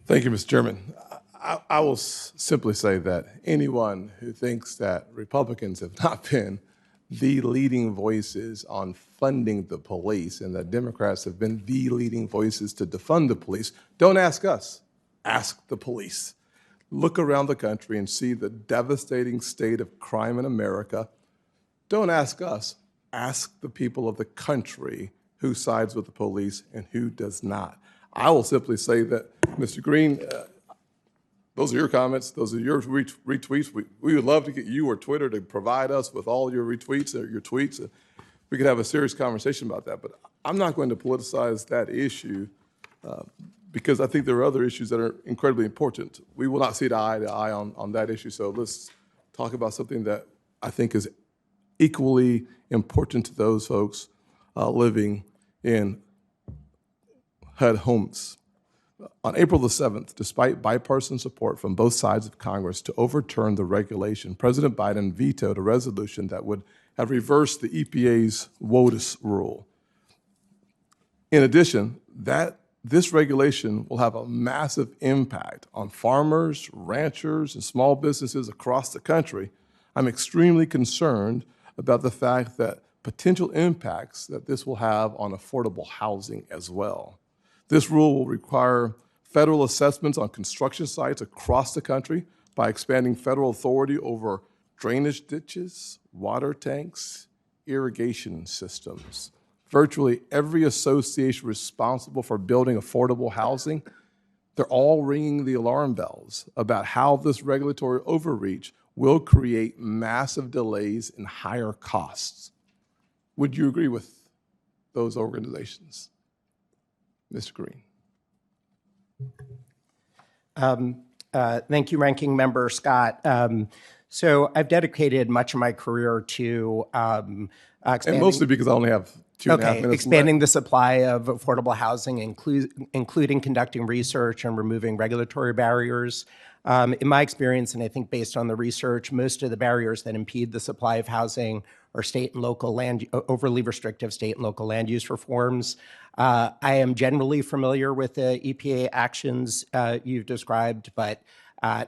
Thank you, Mr. Chairman. I will simply say that anyone who thinks that Republicans have not been the leading voices on funding the police and that Democrats have been the leading voices to defund the police, don't ask us, ask the police. Look around the country and see the devastating state of crime in America. Don't ask us, ask the people of the country who sides with the police and who does not. I will simply say that, Mr. Green, those are your comments. Those are your retweets. We would love to get you or Twitter to provide us with all your retweets or your tweets. We could have a serious conversation about that. But I'm not going to politicize that issue because I think there are other issues that are incredibly important. We will not see eye to eye on that issue. So let's talk about something that I think is equally important to those folks living in HUD homes. On April the 7th, despite bipartisan support from both sides of Congress to overturn the regulation, President Biden vetoed a resolution that would have reversed the EPA's WOTUS rule. In addition, this regulation will have a massive impact on farmers, ranchers, and small businesses across the country. I'm extremely concerned about the fact that potential impacts that this will have on affordable housing as well. This rule will require federal assessments on construction sites across the country by expanding federal authority over drainage ditches, water tanks, irrigation systems. Virtually every association responsible for building affordable housing, they're all ringing the alarm bells about how this regulatory overreach will create massive delays and higher costs. Would you agree with those organizations? Mr. Green. Thank you, Ranking Member Scott. So I've dedicated much of my career to expanding, and mostly because I only have 2.5 minutes expanding left. the supply of affordable housing, including conducting research and removing regulatory barriers. In my experience, and I think based on the research, most of the barriers that impede the supply of housing are state and local overly restrictive state and local land use reforms. I am generally familiar with the EPA actions you've described, but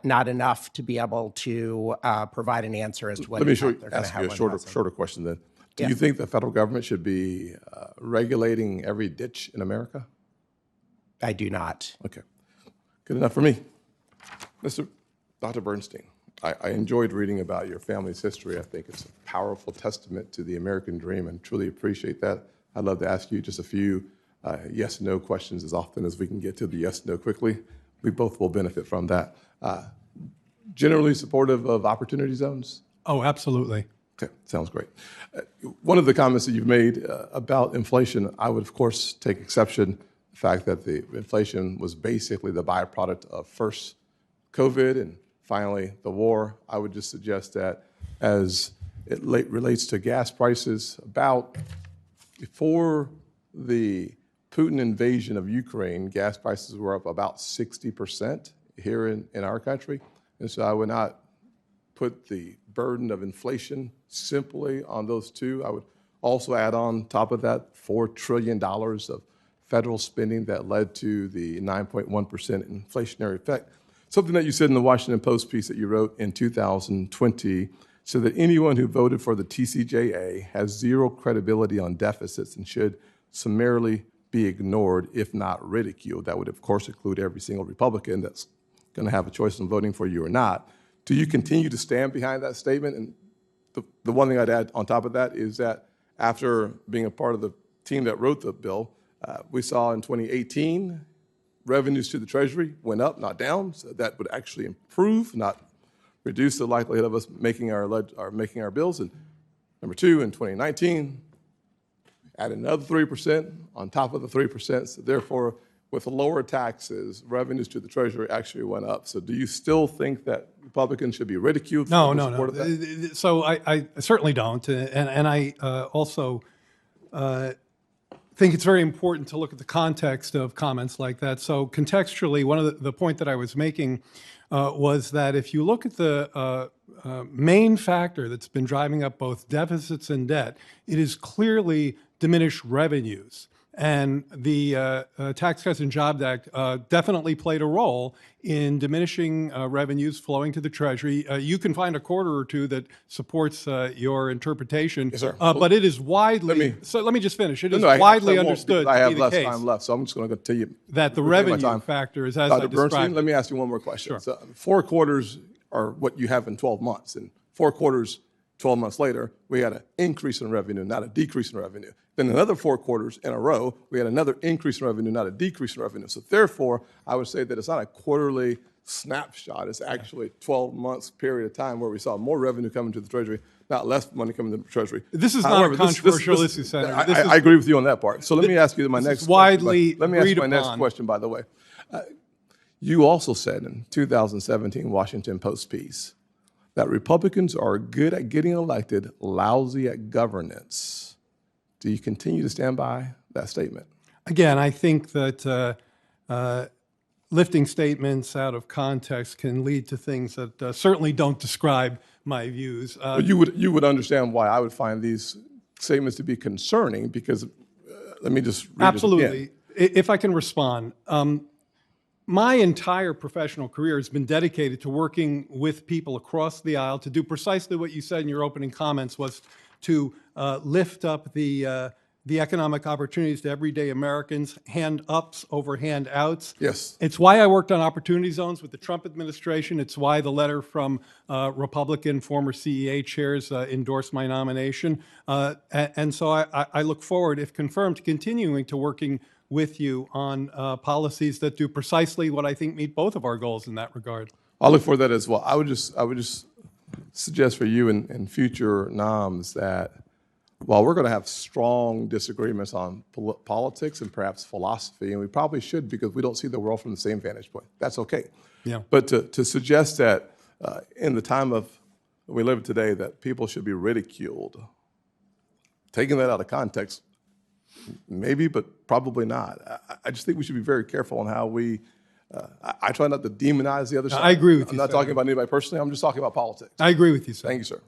not enough to be able to provide an answer as to what Let me ask you a shorter question then. Do you think the federal government should be regulating every ditch in America? I do not. Okay, good enough for me. Dr. Bernstein, I enjoyed reading about your family's history. I think it's a powerful testament to the American dream and truly appreciate that. I'd love to ask you just a few yes/no questions as often as we can get to the yes/no quickly. We both will benefit from that. Generally supportive of opportunity zones? Oh, absolutely. Okay, sounds great. One of the comments that you've made about inflation, I would of course take exception the fact that the inflation was basically the byproduct of first COVID and finally the war. I would just suggest that as it relates to gas prices, about before the Putin invasion of Ukraine, gas prices were up about 60% here in our country. And so I would not put the burden of inflation simply on those two. I would also add on top of that $4 trillion of federal spending that led to the 9.1% inflationary effect. Something that you said in the Washington Post piece that you wrote in 2020 said that anyone who voted for the TCJA has zero credibility on deficits and should summarily be ignored, if not ridiculed. That would, of course, include every single Republican that's going to have a choice on voting for you or not. Do you continue to stand behind that statement? And the one thing I'd add on top of that is that after being a part of the team that wrote the bill, we saw in 2018, revenues to the Treasury went up, not down. So that would actually improve, not reduce the likelihood of us making our bills. And number two, in 2019, add another 3% on top of the 3%. So therefore, with lower taxes, revenues to the Treasury actually went up. So do you still think that Republicans should be ridiculed for the support of that? So I certainly don't. And I also think it's very important to look at the context of comments like that. So contextually, one of the point that I was making was that if you look at the main factor that's been driving up both deficits and debt, it is clearly diminished revenues. And the Tax Cuts and Jobs Act definitely played a role in diminishing revenues flowing to the Treasury. You can find a quarter or two that supports your interpretation. Yes, sir. But it is widely, let me just finish. It is I widely won't, understood because I to have be the less case time left, so I'm just going to tell you that the we're taking my revenue time. factor is as Dr. I Bernstein, described. let me ask you one more question. Sure. So 4 quarters are what you have in 12 months, and 4 quarters, 12 months later, we had an increase in revenue, not a decrease in revenue. Then another 4 quarters in a row, we had another increase in revenue, not a decrease in revenue. So therefore, I would say that it's not a quarterly snapshot. It's actually a 12 months period of time where we saw more revenue coming to the Treasury, not less money coming to the Treasury. This is However, not a controversial issue, Senator. I agree with you on that part. So let me ask you my next widely question. Let me ask you my agreed next upon. question, by the way. You also said in 2017 Washington Post piece that Republicans are good at getting elected, lousy at governance. Do you continue to stand by that statement? Again, I think that lifting statements out of context can lead to things that certainly don't describe my views. But you would understand why I would find these statements to be concerning, because let me just read it again. Absolutely. If I can respond. My entire professional career has been dedicated to working with people across the aisle to do precisely what you said in your opening comments, was to lift up the economic opportunities to everyday Americans, hand-ups over hand-outs. Yes. It's why I worked on opportunity zones with the Trump administration. It's why the letter from Republican former CEA chairs endorsed my nomination. And so I look forward, if confirmed, to continuing to working with you on policies that do precisely what I think meet both of our goals in that regard. I look for that as well. I would just suggest for you and future noms that while we're going to have strong disagreements on politics and perhaps philosophy, and we probably should because we don't see the world from the same vantage point, that's okay. Yeah. But to suggest that in the time of we live today that people should be ridiculed, taking that out of context, maybe, but probably not. I just think we should be very careful on how we, I try not to demonize the other side. I agree with you, I'm not Senator. talking about anybody personally. I'm just talking about politics. I agree with you, sir. Thank you, sir.